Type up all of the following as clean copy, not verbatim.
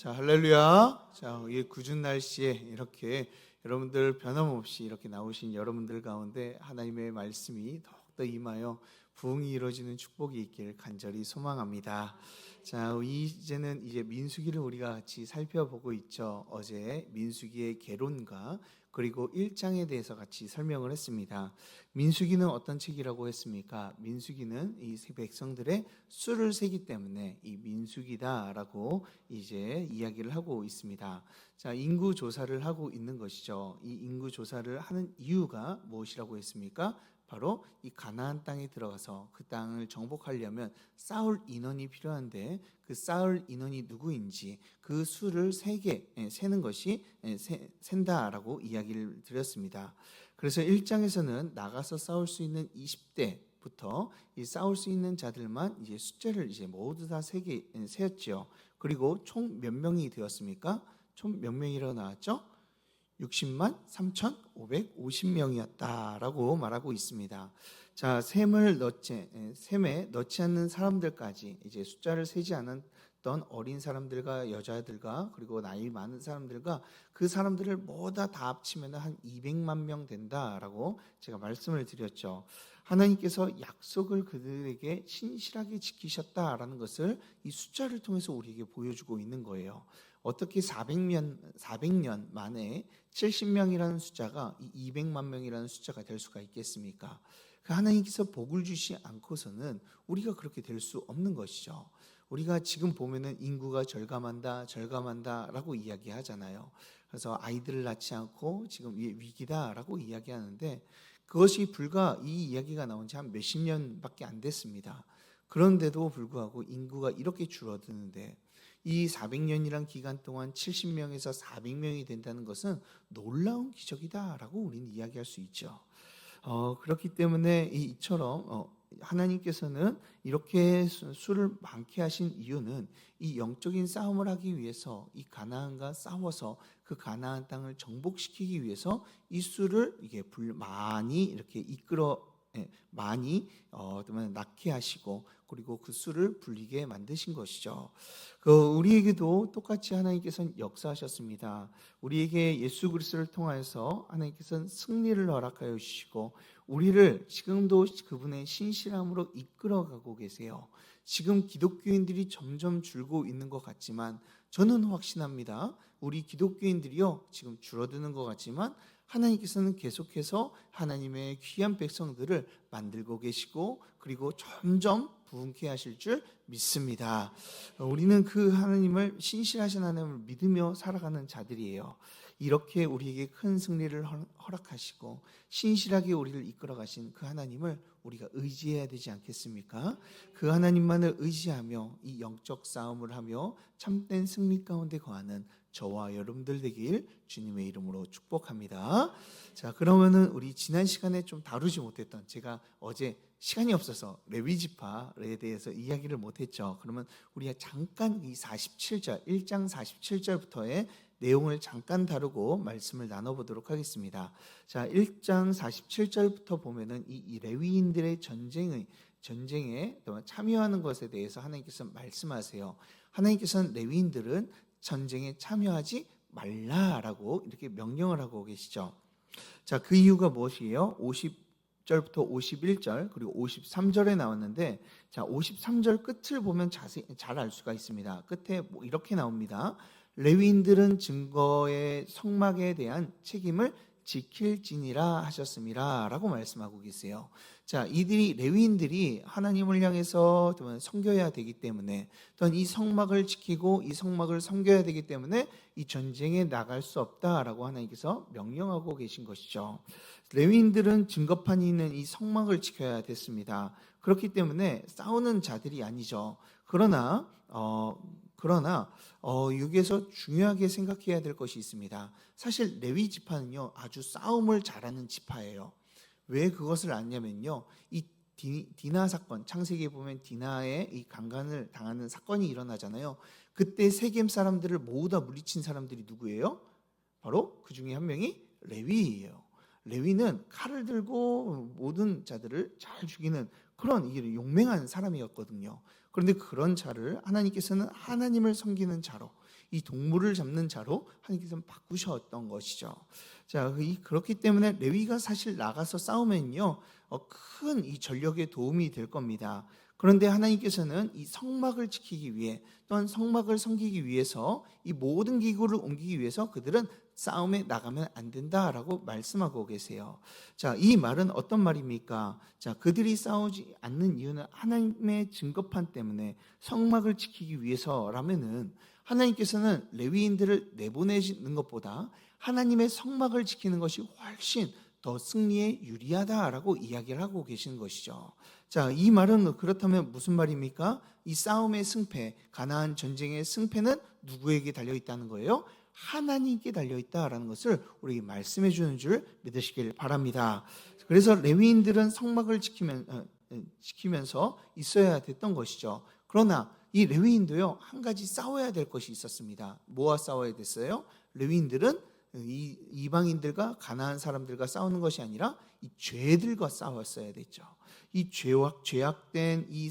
자, 할렐루야. 자, 이 궂은 날씨에 이렇게 여러분들 변함없이 이렇게 나오신 여러분들 가운데 하나님의 말씀이 더욱더 임하여 부흥이 이루어지는 축복이 있기를 간절히 소망합니다. 자, 이제는 이제 민수기를 우리가 같이 살펴보고 있죠. 어제 민수기의 개론과 그리고 1장에 대해서 같이 설명을 했습니다. 민수기는 어떤 책이라고 했습니까? 민수기는 이 백성들의 수를 세기 때문에 이 민수기다라고 이제 이야기를 하고 있습니다. 자, 인구 조사를 하고 있는 것이죠. 이 인구 조사를 하는 이유가 무엇이라고 했습니까? 바로 이 가나안 땅에 들어가서 그 땅을 정복하려면 싸울 인원이 필요한데 그 싸울 인원이 누구인지 그 수를 세는 것이 센다라고 이야기를 드렸습니다. 그래서 1장에서는 나가서 싸울 수 있는 20대부터 이 싸울 수 있는 자들만 이제 숫자를 이제 모두 다 세었죠. 그리고 총 몇 명이 되었습니까? 총 몇 명이라고 나왔죠? 60만 3,550명이었다라고 말하고 있습니다. 자, 셈에 넣지 않는 사람들까지 이제 숫자를 세지 않았던 어린 사람들과 여자들과 그리고 나이 많은 사람들과 그 사람들을 모두 다 합치면 한 200만 명 된다라고 제가 말씀을 드렸죠. 하나님께서 약속을 그들에게 신실하게 지키셨다라는 것을 이 숫자를 통해서 우리에게 보여주고 있는 거예요. 어떻게 400년 만에 70명이라는 숫자가 200만 명이라는 숫자가 될 수가 있겠습니까? 그 하나님께서 복을 주시 않고서는 우리가 그렇게 될 수 없는 것이죠. 우리가 지금 보면은 인구가 절감한다라고 이야기하잖아요. 그래서 아이들을 낳지 않고 지금 위기다라고 이야기하는데 그것이 불과 이 이야기가 나온 지 한 몇십 년밖에 안 됐습니다. 그런데도 불구하고 인구가 이렇게 줄어드는데 이 400년이란 기간 동안 70명에서 400명이 된다는 것은 놀라운 기적이다라고 우리는 이야기할 수 있죠. 그렇기 때문에 이처럼 하나님께서는 이렇게 수를 많게 하신 이유는 이 영적인 싸움을 하기 위해서 이 가나안과 싸워서 그 가나안 땅을 정복시키기 위해서 이 수를 이게 많이 이렇게 많이 낳게 하시고 그리고 그 수를 불리게 만드신 것이죠. 우리에게도 똑같이 하나님께서는 역사하셨습니다. 우리에게 예수 그리스도를 통하여서 하나님께서는 승리를 허락하여 주시고 우리를 지금도 그분의 신실함으로 이끌어가고 계세요. 지금 기독교인들이 점점 줄고 있는 것 같지만 저는 확신합니다. 우리 기독교인들이요 지금 줄어드는 것 같지만 하나님께서는 계속해서 하나님의 귀한 백성들을 만들고 계시고 그리고 점점 부흥케 하실 줄 믿습니다. 우리는 그 하나님을 신실하신 하나님을 믿으며 살아가는 자들이에요. 이렇게 우리에게 큰 승리를 허락하시고 신실하게 우리를 이끌어 가신 그 하나님을 우리가 의지해야 되지 않겠습니까? 그 하나님만을 의지하며 이 영적 싸움을 하며 참된 승리 가운데 거하는 저와 여러분들 되길 주님의 이름으로 축복합니다. 자, 그러면은 우리 지난 시간에 좀 다루지 못했던 제가 어제 시간이 없어서 레위지파에 대해서 이야기를 못했죠. 그러면 우리가 잠깐 이 47절 1장 47절부터의 내용을 잠깐 다루고 말씀을 나눠보도록 하겠습니다. 자, 1장 47절부터 보면은 이 레위인들의 전쟁에 참여하는 것에 대해서 하나님께서 말씀하세요. 하나님께서는 레위인들은 전쟁에 참여하지 말라라고 이렇게 명령을 하고 계시죠. 자, 그 이유가 무엇이에요? 50절부터 51절 그리고 53절에 나왔는데 자, 53절 끝을 보면 자세히 잘 알 수가 있습니다. 끝에 이렇게 나옵니다. 레위인들은 증거의 성막에 대한 책임을 지킬지니라 하셨습니다 라고 말씀하고 계세요. 자, 레위인들이 하나님을 향해서 섬겨야 되기 때문에 또한 이 성막을 지키고 이 성막을 섬겨야 되기 때문에 이 전쟁에 나갈 수 없다라고 하나님께서 명령하고 계신 것이죠. 레위인들은 증거판이 있는 이 성막을 지켜야 됐습니다. 그렇기 때문에 싸우는 자들이 아니죠. 그러나 여기에서 중요하게 생각해야 될 것이 있습니다. 사실 레위 지파는요 아주 싸움을 잘하는 지파예요. 왜 그것을 아냐면요 이 디나 사건, 창세기에 보면 디나의 이 강간을 당하는 사건이 일어나잖아요. 그때 세겜 사람들을 모두 다 물리친 사람들이 누구예요? 바로 그 중에 한 명이 레위예요. 레위는 칼을 들고 모든 자들을 잘 죽이는 그런 용맹한 사람이었거든요. 그런데 그런 자를 하나님께서는 하나님을 섬기는 자로 이 동물을 잡는 자로 하나님께서는 바꾸셨던 것이죠. 자, 그렇기 때문에 레위가 사실 나가서 싸우면요, 큰 이 전력에 도움이 될 겁니다. 그런데 하나님께서는 이 성막을 지키기 위해 또한 성막을 섬기기 위해서 이 모든 기구를 옮기기 위해서 그들은 싸움에 나가면 안 된다라고 말씀하고 계세요. 자, 이 말은 어떤 말입니까? 자, 그들이 싸우지 않는 이유는 하나님의 증거판 때문에 성막을 지키기 위해서라면은 하나님께서는 레위인들을 내보내는 것보다 하나님의 성막을 지키는 것이 훨씬 더 승리에 유리하다라고 이야기를 하고 계시는 것이죠. 자, 이 말은 그렇다면 무슨 말입니까? 이 싸움의 승패, 가나안 전쟁의 승패는 누구에게 달려 있다는 거예요? 하나님께 달려 있다라는 것을 우리에게 말씀해 주는 줄 믿으시길 바랍니다. 그래서 레위인들은 성막을 지키면서 있어야 됐던 것이죠. 그러나 이 레위인도요, 한 가지 싸워야 될 것이 있었습니다. 뭐와 싸워야 됐어요? 레위인들은 이 이방인들과 가나안 사람들과 싸우는 것이 아니라 이 죄들과 싸웠어야 됐죠. 이 죄악된 이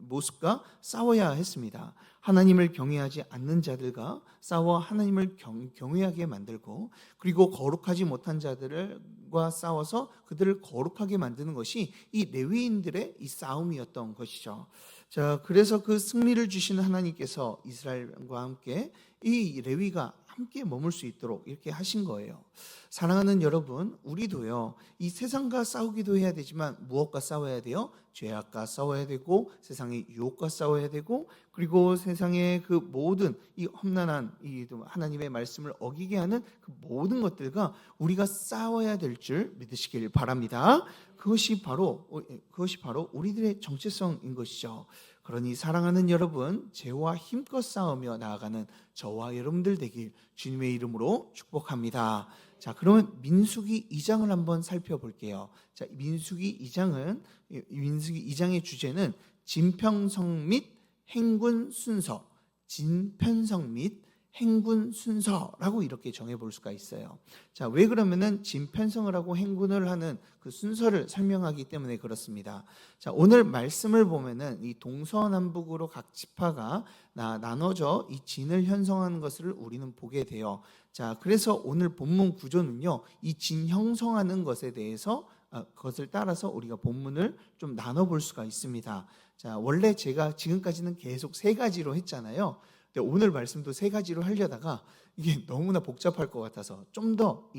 모습과 싸워야 했습니다. 하나님을 경외하지 않는 자들과 싸워 하나님을 경외하게 만들고, 그리고 거룩하지 못한 자들과 싸워서 그들을 거룩하게 만드는 것이 이 레위인들의 이 싸움이었던 것이죠. 자, 그래서 그 승리를 주시는 하나님께서 이스라엘과 함께 이 레위가 함께 머물 수 있도록 이렇게 하신 거예요. 사랑하는 여러분, 우리도요, 이 세상과 싸우기도 해야 되지만 무엇과 싸워야 돼요? 죄악과 싸워야 되고, 세상의 유혹과 싸워야 되고, 그리고 세상의 그 모든 이 험난한 이 하나님의 말씀을 어기게 하는 그 모든 것들과 우리가 싸워야 될 줄 믿으시길 바랍니다. 그것이 바로 우리들의 정체성인 것이죠. 그러니 사랑하는 여러분, 죄와 힘껏 싸우며 나아가는 저와 여러분들 되길 주님의 이름으로 축복합니다. 자, 그러면 민수기 2장을 한번 살펴볼게요. 자, 민수기 2장의 주제는 진편성 및 행군 순서, 진편성 및 행군 순서라고 이렇게 정해볼 수가 있어요. 자, 왜 그러면은 진편성을 하고 행군을 하는 그 순서를 설명하기 때문에 그렇습니다. 자, 오늘 말씀을 보면은 이 동서남북으로 각 지파가 나눠져 이 진을 형성하는 것을 우리는 보게 돼요. 자, 그래서 오늘 본문 구조는요, 이 진 형성하는 것에 대해서 그것을 따라서 우리가 본문을 좀 나눠볼 수가 있습니다. 자, 원래 제가 지금까지는 계속 3가지로 했잖아요. 근데 오늘 말씀도 3가지로 하려다가 이게 너무나 복잡할 것 같아서 좀 더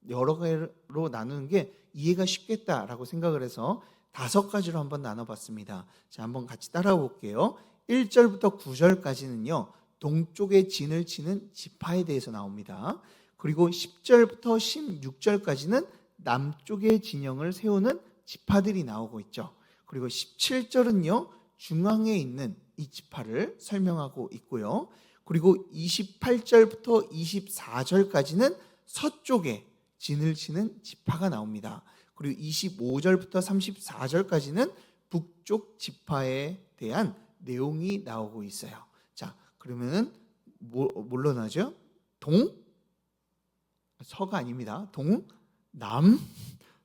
여러 개로 나누는 게 이해가 쉽겠다라고 생각을 해서 5가지로 한번 나눠봤습니다. 자, 한번 같이 따라와 볼게요. 1절부터 9절까지는요, 동쪽에 진을 치는 지파에 대해서 나옵니다. 그리고 10절부터 16절까지는 남쪽에 진영을 세우는 지파들이 나오고 있죠. 그리고 17절은요, 중앙에 있는 이 지파를 설명하고 있고요. 그리고 28절부터 24절까지는 서쪽에 진을 치는 지파가 나옵니다. 그리고 25절부터 34절까지는 북쪽 지파에 대한 내용이 나오고 있어요. 자, 그러면은 뭘로 나죠? 서가 아닙니다. 동, 남,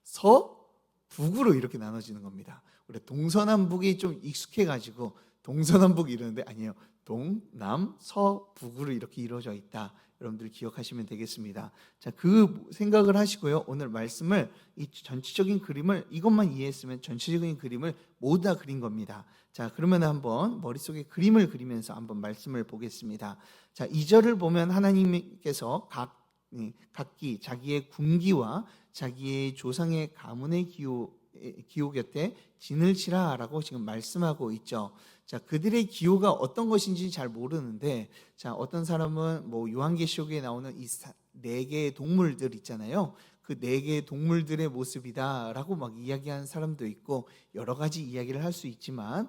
서, 북으로 이렇게 나눠지는 겁니다. 우리 동서남북이 좀 익숙해가지고 동서남북 이러는데 아니에요. 동, 남, 서, 북으로 이렇게 이루어져 있다. 여러분들 기억하시면 되겠습니다. 자, 그 생각을 하시고요. 오늘 말씀을 이 전체적인 그림을 이것만 이해했으면 전체적인 그림을 모두 다 그린 겁니다. 자, 그러면 한번 머릿속에 그림을 그리면서 한번 말씀을 보겠습니다. 자, 2절을 보면 하나님께서 각기 자기의 군기와 자기의 조상의 가문의 기호 곁에 진을 치라라고 지금 말씀하고 있죠. 자, 그들의 기호가 어떤 것인지 잘 모르는데, 자, 어떤 사람은 뭐 요한계시록에 나오는 이 4개의 동물들 있잖아요. 그 4개의 동물들의 모습이다라고 막 이야기하는 사람도 있고 여러 가지 이야기를 할 수 있지만,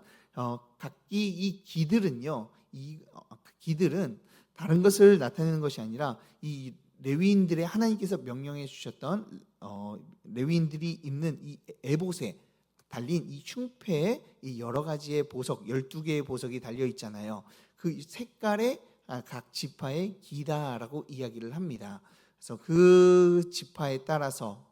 각기 이 기들은요, 기들은 다른 것을 나타내는 것이 아니라 이 레위인들의 하나님께서 명령해 주셨던 레위인들이 입는 이 에봇에 달린 이 흉패에 이 여러 가지의 보석, 12개의 보석이 달려 있잖아요. 그 색깔에 각 지파의 기다라고 이야기를 합니다. 그래서 그 지파에 따라서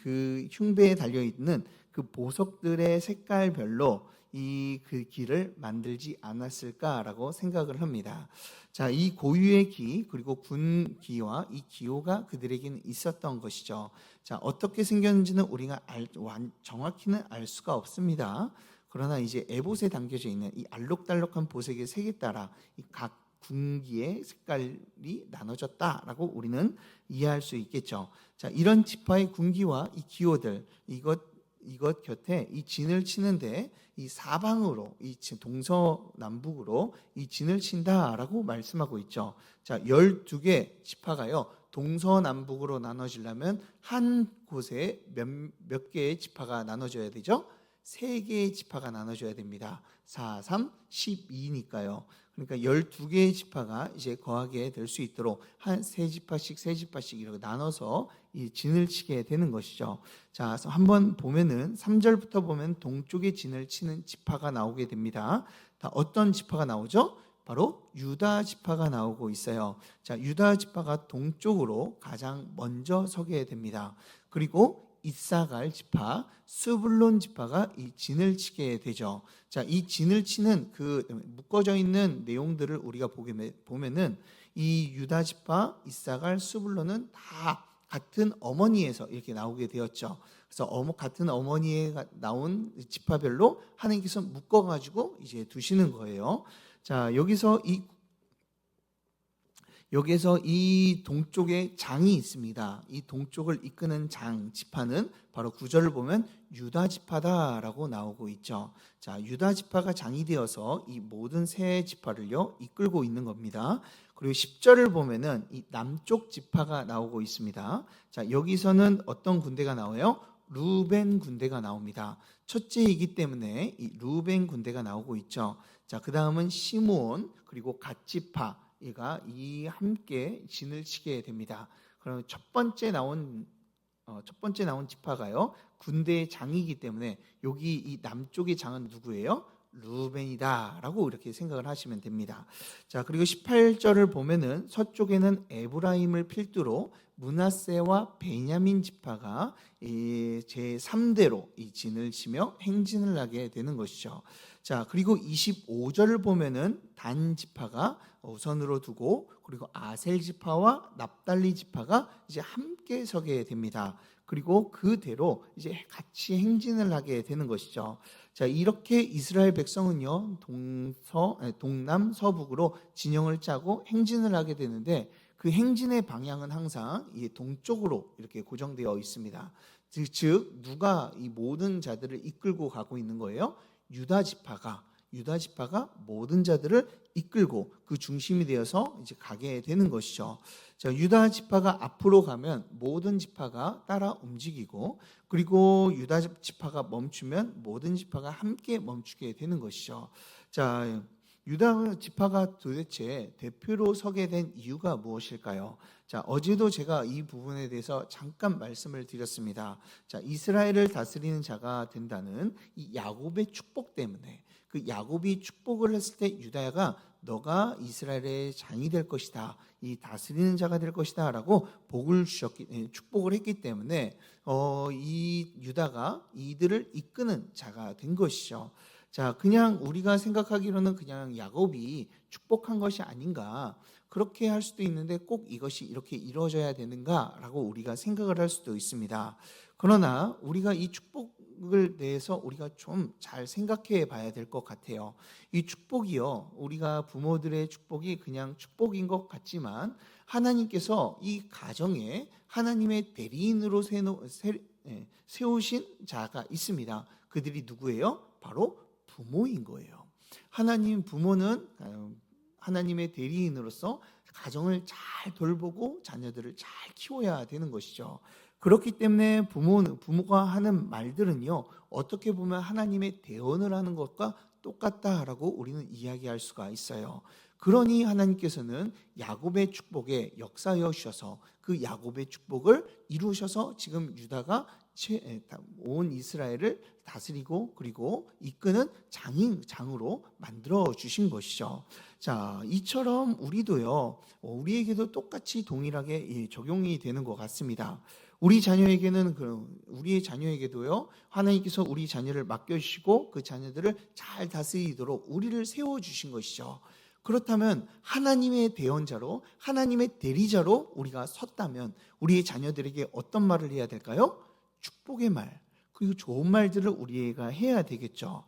그 흉배에 달려 있는 그 보석들의 색깔별로 이 그 기를 만들지 않았을까라고 생각을 합니다. 자, 이 고유의 기 그리고 군기와 이 기호가 그들에게는 있었던 것이죠. 자, 어떻게 생겼는지는 우리가 정확히는 알 수가 없습니다. 그러나 이제 에봇에 담겨져 있는 이 알록달록한 보색의 색에 따라 이 각 군기의 색깔이 나눠졌다라고 우리는 이해할 수 있겠죠. 자, 이런 지파의 군기와 이 기호들 이것 곁에 이 진을 치는데 이 사방으로 이 동서남북으로 이 진을 친다라고 말씀하고 있죠. 자, 12개 지파가요. 동서남북으로 나눠지려면 한 곳에 몇 개의 지파가 나눠져야 되죠? 3개의 지파가 나눠져야 됩니다. 4, 3, 12니까요. 그러니까 12개의 지파가 이제 거하게 될 수 있도록 한 3지파씩 이렇게 나눠서 이 진을 치게 되는 것이죠. 자, 한번 보면은 3절부터 보면 동쪽에 진을 치는 지파가 나오게 됩니다. 다 어떤 지파가 나오죠? 바로 유다 지파가 나오고 있어요. 자, 유다 지파가 동쪽으로 가장 먼저 서게 됩니다. 그리고 이사갈 지파, 스불론 지파가 이 진을 치게 되죠. 자, 이 진을 치는 그 묶어져 있는 내용들을 우리가 보면은 이 유다 지파, 이사갈, 스불론은 다 같은 어머니에서 이렇게 나오게 되었죠. 그래서 같은 어머니에 나온 지파별로 하나님께서 묶어가지고 이제 두시는 거예요. 자, 여기서 이 동쪽에 장이 있습니다. 이 동쪽을 이끄는 장 지파는 바로 9절을 보면 유다 지파다라고 나오고 있죠. 자, 유다 지파가 장이 되어서 이 모든 세 지파를요 이끌고 있는 겁니다. 그리고 10절을 보면은 이 남쪽 지파가 나오고 있습니다. 자, 여기서는 어떤 군대가 나와요? 루벤 군대가 나옵니다. 첫째이기 때문에 이 루벤 군대가 나오고 있죠. 자, 그 다음은 시므온 그리고 갓 지파 얘가 함께 진을 치게 됩니다. 그럼 첫 번째 나온 지파가요 군대의 장이기 때문에 여기 이 남쪽의 장은 누구예요? 루벤이다라고 이렇게 생각을 하시면 됩니다. 자, 그리고 18절을 보면은 서쪽에는 에브라임을 필두로 므낫세와 베냐민 지파가 제 3대로 이 진을 치며 행진을 하게 되는 것이죠. 자, 그리고 25절을 보면은 단 지파가 우선으로 두고 그리고 아셀 지파와 납달리 지파가 이제 함께 서게 됩니다. 그리고 그대로 이제 같이 행진을 하게 되는 것이죠. 자, 이렇게 이스라엘 백성은요 동남 서북으로 진영을 짜고 행진을 하게 되는데 그 행진의 방향은 항상 이 동쪽으로 이렇게 고정되어 있습니다. 즉 누가 이 모든 자들을 이끌고 가고 있는 거예요? 유다 지파가 모든 자들을 이끌고 그 중심이 되어서 이제 가게 되는 것이죠. 자, 유다 지파가 앞으로 가면 모든 지파가 따라 움직이고 그리고 유다 지파가 멈추면 모든 지파가 함께 멈추게 되는 것이죠. 자, 유다 지파가 도대체 대표로 서게 된 이유가 무엇일까요? 자, 어제도 제가 이 부분에 대해서 잠깐 말씀을 드렸습니다. 자, 이스라엘을 다스리는 자가 된다는 이 야곱의 축복 때문에 그 야곱이 축복을 했을 때 유다가 너가 이스라엘의 장이 될 것이다. 이 다스리는 자가 될 것이다 라고 축복을 했기 때문에 이 유다가 이들을 이끄는 자가 된 것이죠. 자, 그냥 우리가 생각하기로는 그냥 야곱이 축복한 것이 아닌가 그렇게 할 수도 있는데 꼭 이것이 이렇게 이루어져야 되는가라고 우리가 생각을 할 수도 있습니다. 그러나 우리가 이 축복을 대해서 우리가 좀 잘 생각해 봐야 될 것 같아요. 이 축복이요, 우리가 부모들의 축복이 그냥 축복인 것 같지만 하나님께서 이 가정에 하나님의 대리인으로 세우신 자가 있습니다. 그들이 누구예요? 바로 부모인 거예요. 부모는 하나님의 대리인으로서 가정을 잘 돌보고 자녀들을 잘 키워야 되는 것이죠. 그렇기 때문에 부모가 하는 말들은요, 어떻게 보면 하나님의 대언을 하는 것과 똑같다라고 우리는 이야기할 수가 있어요. 그러니 하나님께서는 야곱의 축복에 역사하여 주셔서 그 야곱의 축복을 이루셔서 지금 유다가 온 이스라엘을 다스리고 그리고 이끄는 장으로 만들어 주신 것이죠. 자, 이처럼 우리도요, 우리에게도 똑같이 동일하게 적용이 되는 것 같습니다. 우리 자녀에게는 우리의 자녀에게도요, 하나님께서 우리 자녀를 맡겨주시고 그 자녀들을 잘 다스리도록 우리를 세워주신 것이죠. 그렇다면 하나님의 대언자로, 하나님의 대리자로 우리가 섰다면 우리의 자녀들에게 어떤 말을 해야 될까요? 축복의 말, 그리고 좋은 말들을 우리가 해야 되겠죠.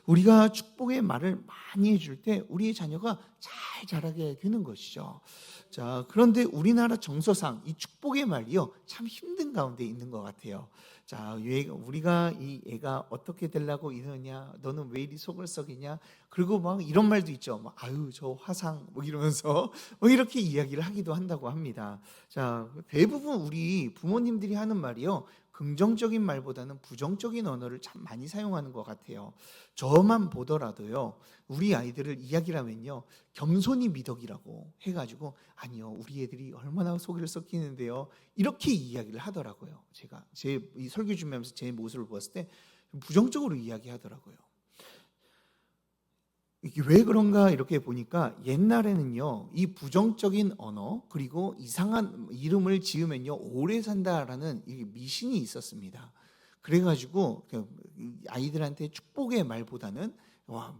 우리가 축복의 말을 많이 해줄 때 우리의 자녀가 잘 자라게 되는 것이죠. 자, 그런데 우리나라 정서상 이 축복의 말이요, 참 힘든 가운데 있는 것 같아요. 자, 우리가 이 애가 어떻게 되려고 이러냐, 너는 왜 이리 속을 썩이냐, 그리고 막 이런 말도 있죠. 막 아유 저 화상 뭐 이러면서 뭐 이렇게 이야기를 하기도 한다고 합니다. 자, 대부분 우리 부모님들이 하는 말이요, 긍정적인 말보다는 부정적인 언어를 참 많이 사용하는 것 같아요. 저만 보더라도요, 우리 아이들을 이야기를 하면요, 겸손히 미덕이라고 해가지고 아니요, 우리 애들이 얼마나 속을 썩히는데요, 이렇게 이야기를 하더라고요. 제가 제 이 설교 준비하면서 제 모습을 보았을 때 부정적으로 이야기하더라고요. 이게 왜 그런가 이렇게 보니까 옛날에는요, 이 부정적인 언어 그리고 이상한 이름을 지으면요 오래 산다라는 이 미신이 있었습니다. 그래가지고 아이들한테 축복의 말보다는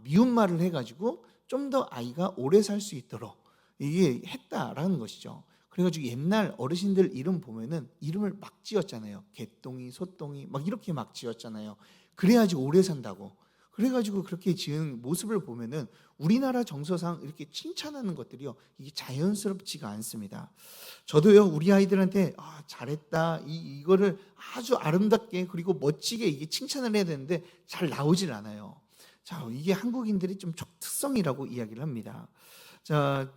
미운 말을 해가지고 좀 더 아이가 오래 살 수 있도록 이게 했다라는 것이죠. 그래가지고 옛날 어르신들 이름 보면은 이름을 막 지었잖아요. 개똥이, 소똥이 막 이렇게 막 지었잖아요. 그래야지 오래 산다고. 그래가지고 그렇게 지은 모습을 보면은 우리나라 정서상 이렇게 칭찬하는 것들이요, 이게 자연스럽지가 않습니다. 저도요, 우리 아이들한테 잘했다, 이거를 아주 아름답게 그리고 멋지게 이게 칭찬을 해야 되는데 잘 나오질 않아요. 자, 이게 한국인들이 좀 특성이라고 이야기를 합니다. 자,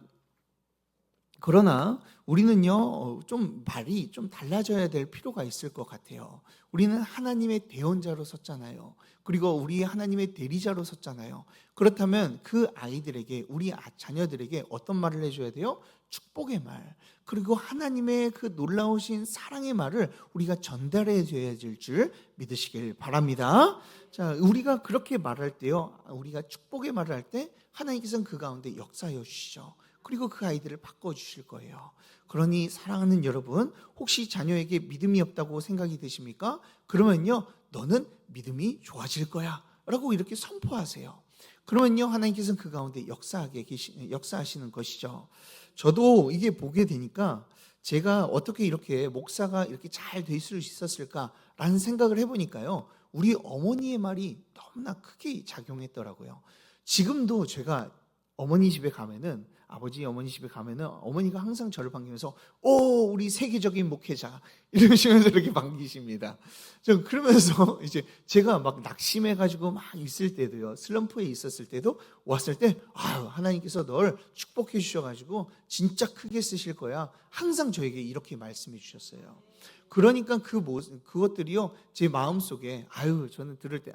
그러나 우리는요, 좀 말이 좀 달라져야 될 필요가 있을 것 같아요. 우리는 하나님의 대언자로 섰잖아요. 그리고 우리 하나님의 대리자로 섰잖아요. 그렇다면 그 아이들에게, 우리 자녀들에게 어떤 말을 해줘야 돼요? 축복의 말, 그리고 하나님의 그 놀라우신 사랑의 말을 우리가 전달해 줘야 될 줄 믿으시길 바랍니다. 자, 우리가 그렇게 말할 때요, 우리가 축복의 말을 할 때 하나님께서는 그 가운데 역사하여 주시죠. 그리고 그 아이들을 바꿔주실 거예요. 그러니 사랑하는 여러분, 혹시 자녀에게 믿음이 없다고 생각이 되십니까? 그러면요, 너는 믿음이 좋아질 거야 라고 이렇게 선포하세요. 그러면요, 하나님께서는 그 가운데 역사하시는 것이죠. 저도 이게 보게 되니까 제가 어떻게 이렇게 목사가 이렇게 잘 될 수 있었을까라는 생각을 해보니까요, 우리 어머니의 말이 너무나 크게 작용했더라고요. 지금도 제가 어머니 집에 가면은, 아버지 어머니 집에 가면은 어머니가 항상 저를 반기면서 우리 세계적인 목회자 이러시면서 이렇게 반기십니다. 저 그러면서 이제 제가 막 낙심해가지고 막 있을 때도요, 슬럼프에 있었을 때도 왔을 때 하나님께서 널 축복해 주셔가지고 진짜 크게 쓰실 거야, 항상 저에게 이렇게 말씀해 주셨어요. 그러니까 그것들이요, 제 마음속에 저는 들을 때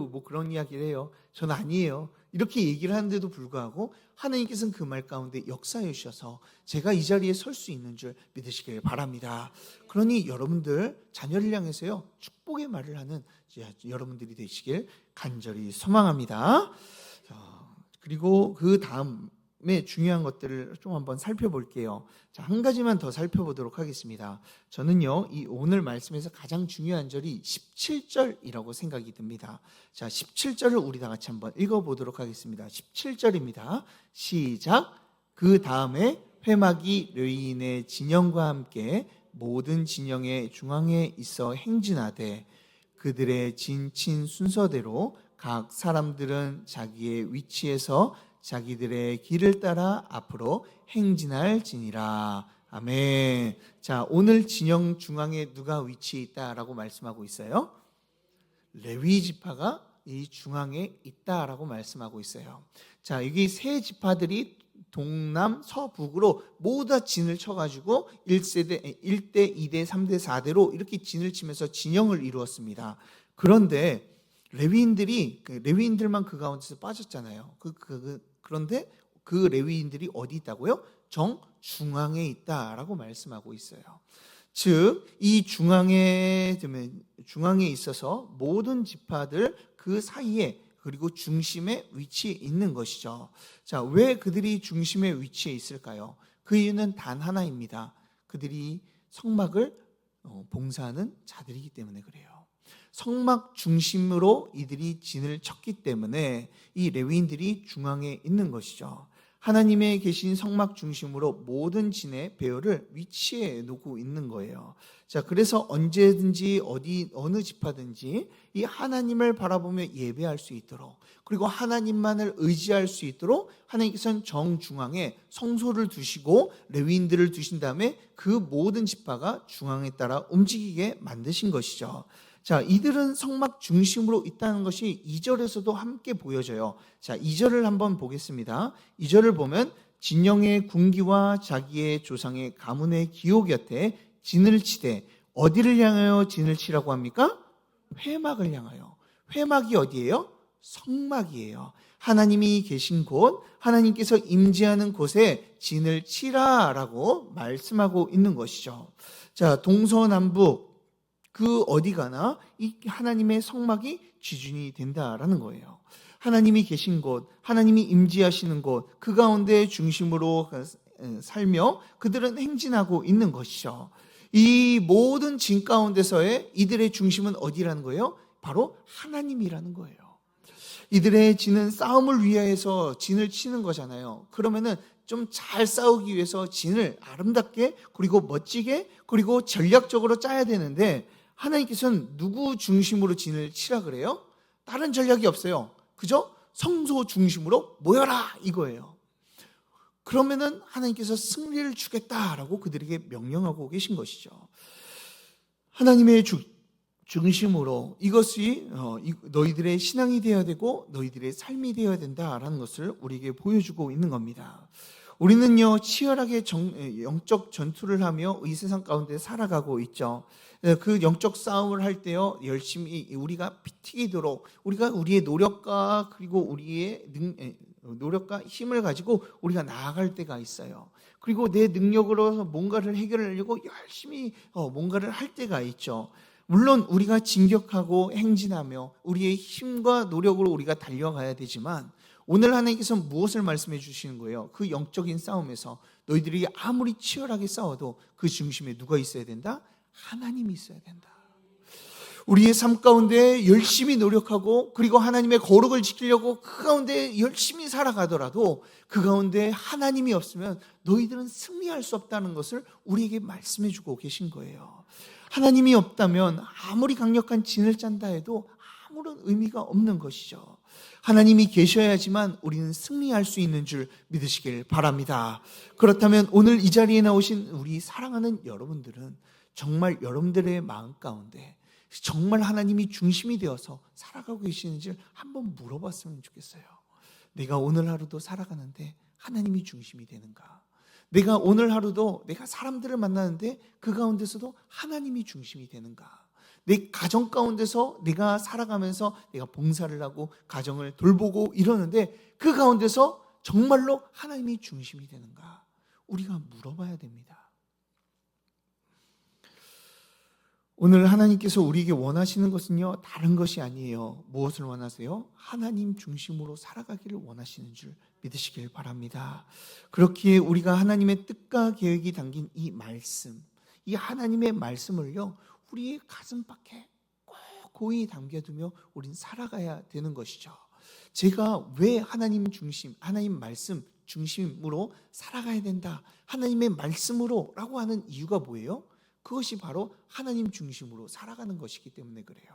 뭐 그런 이야기를 해요, 전 아니에요, 이렇게 얘기를 하는데도 불구하고 하나님께서는 그 말 가운데 역사해 주셔서 제가 이 자리에 설 수 있는 줄 믿으시길 바랍니다. 그러니 여러분들 자녀를 향해서요, 축복의 말을 하는 여러분들이 되시길 간절히 소망합니다. 그리고 그 다음에 중요한 것들을 좀 한번 살펴볼게요. 자, 한 가지만 더 살펴보도록 하겠습니다. 저는요, 이 오늘 말씀에서 가장 중요한 절이 17절이라고 생각이 듭니다. 자, 17절을 우리 다 같이 한번 읽어보도록 하겠습니다. 17절입니다. 시작. 그 다음에 회막이 레위인의 진영과 함께 모든 진영의 중앙에 있어 행진하되 그들의 진친 순서대로 각 사람들은 자기의 위치에서 자기들의 길을 따라 앞으로 행진할지니라. 아멘. 자, 오늘 진영 중앙에 누가 위치해 있다라고 말씀하고 있어요? 레위 지파가 이 중앙에 있다라고 말씀하고 있어요. 자, 여기 세 지파들이 동남 서북으로 모두 다 진을 쳐가지고 1대, 2대, 3대, 4대로 이렇게 진을 치면서 진영을 이루었습니다. 그런데 레위인들만 그 가운데서 빠졌잖아요. 그런데 그 레위인들이 어디 있다고요? 정중앙에 있다라고 말씀하고 있어요. 즉, 이 중앙에 있어서 모든 지파들 그 사이에 그리고 중심에 위치해 있는 것이죠. 자, 왜 그들이 중심에 위치해 있을까요? 그 이유는 단 하나입니다. 그들이 성막을 봉사하는 자들이기 때문에 그래요. 성막 중심으로 이들이 진을 쳤기 때문에 이 레위인들이 중앙에 있는 것이죠. 하나님의 계신 성막 중심으로 모든 진의 배열을 위치해 놓고 있는 거예요. 자, 그래서 언제든지 어느 지파든지 이 하나님을 바라보며 예배할 수 있도록, 그리고 하나님만을 의지할 수 있도록 하나님께서는 정중앙에 성소를 두시고 레위인들을 두신 다음에 그 모든 지파가 중앙에 따라 움직이게 만드신 것이죠. 자, 이들은 성막 중심으로 있다는 것이 2절에서도 함께 보여져요. 자, 2절을 한번 보겠습니다. 2절을 보면 진영의 군기와 자기의 조상의 가문의 기호 곁에 진을 치되, 어디를 향하여 진을 치라고 합니까? 회막을 향하여. 회막이 어디예요? 성막이에요. 하나님이 계신 곳, 하나님께서 임재하는 곳에 진을 치라라고 말씀하고 있는 것이죠. 자, 동서남북 그 어디 가나 이 하나님의 성막이 기준이 된다라는 거예요. 하나님이 계신 곳, 하나님이 임재하시는 곳, 그 가운데 중심으로 살며 그들은 행진하고 있는 것이죠. 이 모든 진 가운데서의 이들의 중심은 어디라는 거예요? 바로 하나님이라는 거예요. 이들의 진은 싸움을 위해서 진을 치는 거잖아요. 그러면은 좀 잘 싸우기 위해서 진을 아름답게, 그리고 멋지게, 그리고 전략적으로 짜야 되는데, 하나님께서는 누구 중심으로 진을 치라 그래요? 다른 전략이 없어요. 그죠? 성소 중심으로 모여라 이거예요. 그러면은 하나님께서 승리를 주겠다라고 그들에게 명령하고 계신 것이죠. 하나님의 중심으로 이것이 너희들의 신앙이 되어야 되고 너희들의 삶이 되어야 된다라는 것을 우리에게 보여주고 있는 겁니다. 우리는요, 치열하게 영적 전투를 하며 이 세상 가운데 살아가고 있죠. 그 영적 싸움을 할 때요, 열심히 우리가 피튀기도록 우리가 우리의 노력과 그리고 우리의 노력과 힘을 가지고 우리가 나아갈 때가 있어요. 그리고 내 능력으로 뭔가를 해결하려고 열심히 뭔가를 할 때가 있죠. 물론 우리가 진격하고 행진하며 우리의 힘과 노력으로 우리가 달려가야 되지만, 오늘 하나님께서 무엇을 말씀해 주시는 거예요? 그 영적인 싸움에서 너희들이 아무리 치열하게 싸워도 그 중심에 누가 있어야 된다? 하나님이 있어야 된다. 우리의 삶 가운데 열심히 노력하고 그리고 하나님의 거룩을 지키려고 그 가운데 열심히 살아가더라도 그 가운데 하나님이 없으면 너희들은 승리할 수 없다는 것을 우리에게 말씀해 주고 계신 거예요. 하나님이 없다면 아무리 강력한 진을 짠다 해도 아무런 의미가 없는 것이죠. 하나님이 계셔야지만 우리는 승리할 수 있는 줄 믿으시길 바랍니다. 그렇다면 오늘 이 자리에 나오신 우리 사랑하는 여러분들은 정말 여러분들의 마음 가운데 정말 하나님이 중심이 되어서 살아가고 계시는지를 한번 물어봤으면 좋겠어요. 내가 오늘 하루도 살아가는데 하나님이 중심이 되는가? 내가 오늘 하루도 내가 사람들을 만나는데 그 가운데서도 하나님이 중심이 되는가? 내 가정 가운데서 내가 살아가면서 내가 봉사를 하고 가정을 돌보고 이러는데 그 가운데서 정말로 하나님이 중심이 되는가? 우리가 물어봐야 됩니다. 오늘 하나님께서 우리에게 원하시는 것은요, 다른 것이 아니에요. 무엇을 원하세요? 하나님 중심으로 살아가기를 원하시는 줄 믿으시길 바랍니다. 그렇기에 우리가 하나님의 뜻과 계획이 담긴 이 말씀, 이 하나님의 말씀을요, 우리의 가슴밖에 꼭 고이 담겨두며 우린 살아가야 되는 것이죠. 제가 왜 하나님 중심, 하나님 말씀 중심으로 살아가야 된다, 하나님의 말씀으로 라고 하는 이유가 뭐예요? 그것이 바로 하나님 중심으로 살아가는 것이기 때문에 그래요.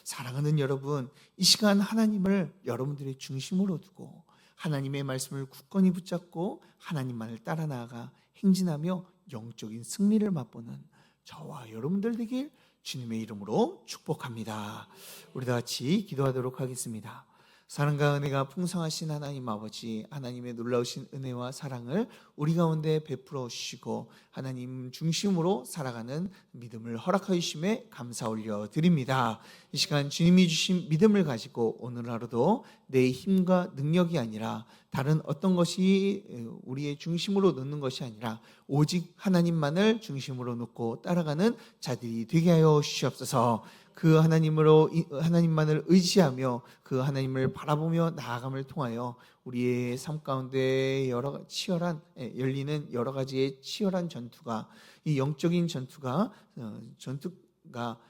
사랑하는 여러분, 이 시간 하나님을 여러분들의 중심으로 두고 하나님의 말씀을 굳건히 붙잡고 하나님만을 따라 나아가 행진하며 영적인 승리를 맛보는 저와 여러분들 되길 주님의 이름으로 축복합니다. 우리 다 같이 기도하도록 하겠습니다. 사랑과 은혜가 풍성하신 하나님 아버지, 하나님의 놀라우신 은혜와 사랑을 우리 가운데 베풀어 주시고 하나님 중심으로 살아가는 믿음을 허락하여 주심에 감사 올려 드립니다. 이 시간 주님이 주신 믿음을 가지고 오늘 하루도 내 힘과 능력이 아니라 다른 어떤 것이 우리의 중심으로 놓는 것이 아니라 오직 하나님만을 중심으로 놓고 따라가는 자들이 되게 하여 주시옵소서. 그 하나님만을 의지하며 그 하나님을 바라보며 나아감을 통하여 우리의 삶 가운데 열리는 여러 가지의 치열한 전투가, 이 영적인 전투가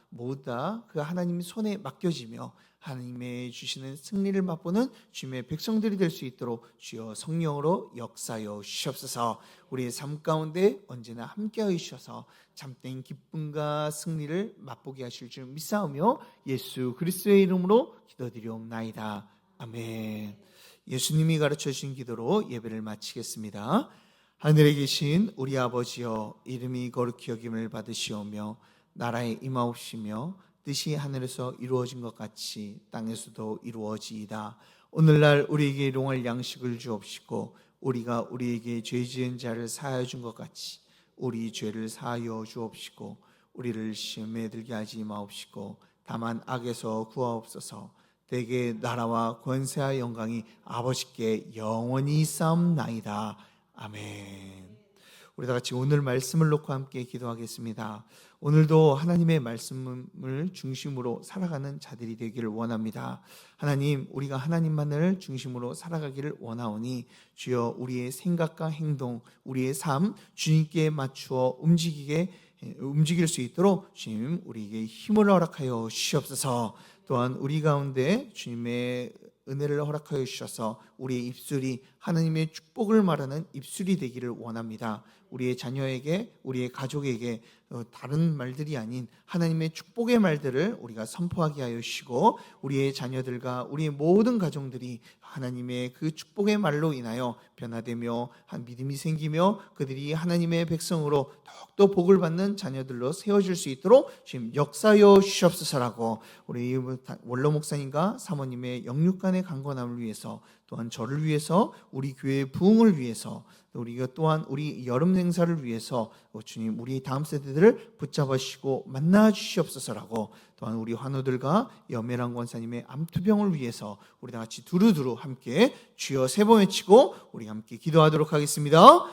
모두 다 그 하나님 손에 맡겨지며 하나님의 주시는 승리를 맛보는 주님의 백성들이 될 수 있도록 주여 성령으로 역사여 주시옵소서. 우리의 삶 가운데 언제나 함께하여 주셔서 참된 기쁨과 승리를 맛보게 하실 줄 믿사오며 예수 그리스도의 이름으로 기도드리옵나이다. 아멘. 예수님이 가르쳐 주신 기도로 예배를 마치겠습니다. 하늘에 계신 우리 아버지여, 이름이 거룩히 여김을 받으시오며 나라에 임하옵시며 뜻이 하늘에서 이루어진 것 같이 땅에서도 이루어지이다. 오늘날 우리에게 일용할 양식을 주옵시고 우리가 우리에게 죄 지은 자를 사하여 준 것 같이 우리 죄를 사하여 주옵시고 우리를 시험에 들게 하지 마옵시고 다만 악에서 구하옵소서. 대개 나라와 권세와 영광이 아버지께 영원히 있사옵나이다. 아멘. 우리 다 같이 오늘 말씀을 놓고 함께 기도하겠습니다. 오늘도 하나님의 말씀을 중심으로 살아가는 자들이 되기를 원합니다. 하나님, 우리가 하나님만을 중심으로 살아가기를 원하오니 주여 우리의 생각과 행동, 우리의 삶 주님께 맞추어 움직일 수 있도록 주님 우리에게 힘을 허락하여 주시옵소서. 또한 우리 가운데 주님의 은혜를 허락하여 주셔서 우리의 입술이 하나님의 축복을 말하는 입술이 되기를 원합니다. 우리의 자녀에게, 우리의 가족에게 다른 말들이 아닌 하나님의 축복의 말들을 우리가 선포하게 하여 주시고 우리의 자녀들과 우리의 모든 가정들이 하나님의 그 축복의 말로 인하여 변화되며 한 믿음이 생기며 그들이 하나님의 백성으로 더욱더 복을 받는 자녀들로 세워질 수 있도록 지금 역사하여 주시옵소서라고 우리 원로 목사님과 사모님의 영육간의 강건함을 위해서, 또한 저를 위해서, 우리 교회의 부흥을 위해서, 우리가 또한 우리 여름 행사를 위해서 주님 우리 다음 세대들을 붙잡으시고 만나 주시옵소서라고, 또한 우리 환우들과 염혜란 권사님의 암투병을 위해서 우리 다 같이 두루두루 함께 주여 세 번 외치고 우리 함께 기도하도록 하겠습니다.